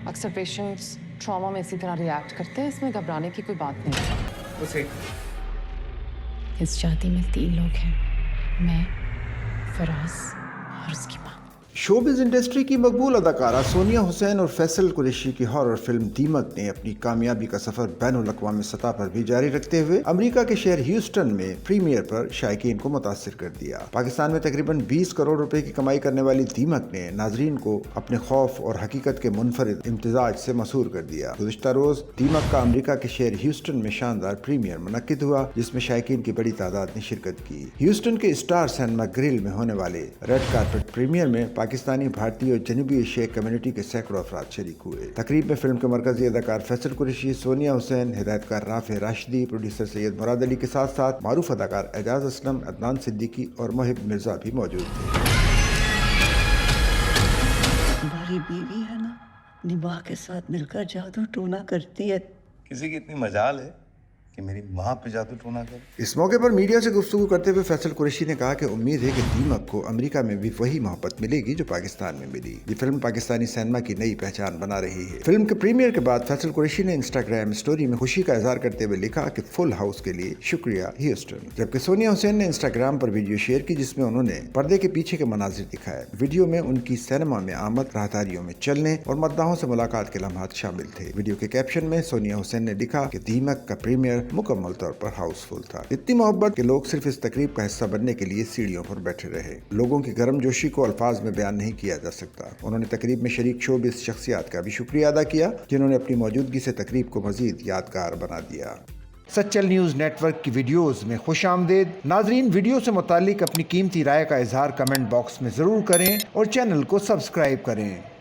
अक्सर patients trauma में इसी तरह रिएक्ट करते हैं, इसमें घबराने की कोई बात नहीं। इस शादी में 3 लोग हैं, मैं, फराज और उसकी माँ। शोबिज इंडस्ट्री की मकबूल अदाकारा सोनिया हुसैन और फैसल कुरैशी की हॉरर फिल्म दीमक ने अपनी कामयाबी का सफर बैनुल अक़वामी सतह पर भी जारी रखते हुए अमेरिका के शहर ह्यूस्टन में प्रीमियर पर शायकीन को मुतासिर कर दिया। पाकिस्तान में तकरीबन 20 करोड़ रुपए की कमाई करने वाली दीमक ने नाजरीन को अपने खौफ और हकीकत के मुनफरिद इम्तिजाज से मसूर कर दिया। गुज़िश्ता रोज दीमक का अमेरिका के शहर ह्यूस्टन में शानदार प्रीमियर मुनक्किद हुआ, जिसमें शायकीन की बड़ी तादाद ने शिरकत की। ह्यूस्टन के स्टार सिनेमा ग्रिल में होने वाले रेड कारपेट प्रीमियर में पाकिस्तानी, भारतीय और जनूबी एशियाई कम्युनिटी के सैकड़ों अफराद शरीक हुए। तकरीब में फिल्म के मरकजी अदाकार फैसल कुरैशी, सोनिया हुसैन, हिदायतकार राफे राशिदी, प्रोड्यूसर सैयद मुराद अली के साथ साथ मारूफ अदाकार एजाज असलम, अदनान सिद्दीकी और मोहिब मिर्जा भी मौजूद थे। तुम्हारी बीवी है ना, निभा के साथ मिलकर जादू टोना करती है। किसी की इतनी मजाल है कि मेरी माँ पे जादू टोना करे। इस मौके पर मीडिया से गुफ्तगू करते हुए फैसल कुरैशी ने कहा कि उम्मीद है कि दीमक को अमेरिका में भी वही मोहब्बत मिलेगी जो पाकिस्तान में मिली। ये फिल्म पाकिस्तानी सिनेमा की नई पहचान बना रही है। फिल्म के प्रीमियर के बाद फैसल कुरैशी ने इंस्टाग्राम स्टोरी में खुशी का इजहार करते हुए लिखा कि फुल हाउस के लिए शुक्रिया ह्यूस्टन। जबकि सोनिया हुसैन ने इंस्टाग्राम पर वीडियो शेयर की जिसमें उन्होंने पर्दे के पीछे के मनाजिर दिखाए। वीडियो में उनकी सिनेमा में आमद, राहदारियों में चलने और मद्दाहों से मुलाकात के लम्हात शामिल थे। वीडियो के कैप्शन में सोनिया हुसैन ने लिखा कि दीमक का प्रीमियर मुकम्मल तौर पर हाउसफुल था। इतनी मोहब्बत कि लोग सिर्फ इस तकरीब का हिस्सा बनने के लिए सीढ़ियों पर बैठे रहे। लोगों की गर्मजोशी को अल्फाज में बयान नहीं किया जा सकता। उन्होंने तकरीब में शरीक शोबिस शख्सियात का भी शुक्रिया अदा किया जिन्होंने अपनी मौजूदगी से तकरीब को मजीद यादगार बना दिया। सच्चल न्यूज़ नेटवर्क की वीडियोस में खुश आमदेद। नाजरीन, वीडियो से मुतालिक अपनी कीमती राय का इजहार कमेंट बॉक्स में ज़रूर करें और चैनल को सब्सक्राइब करें।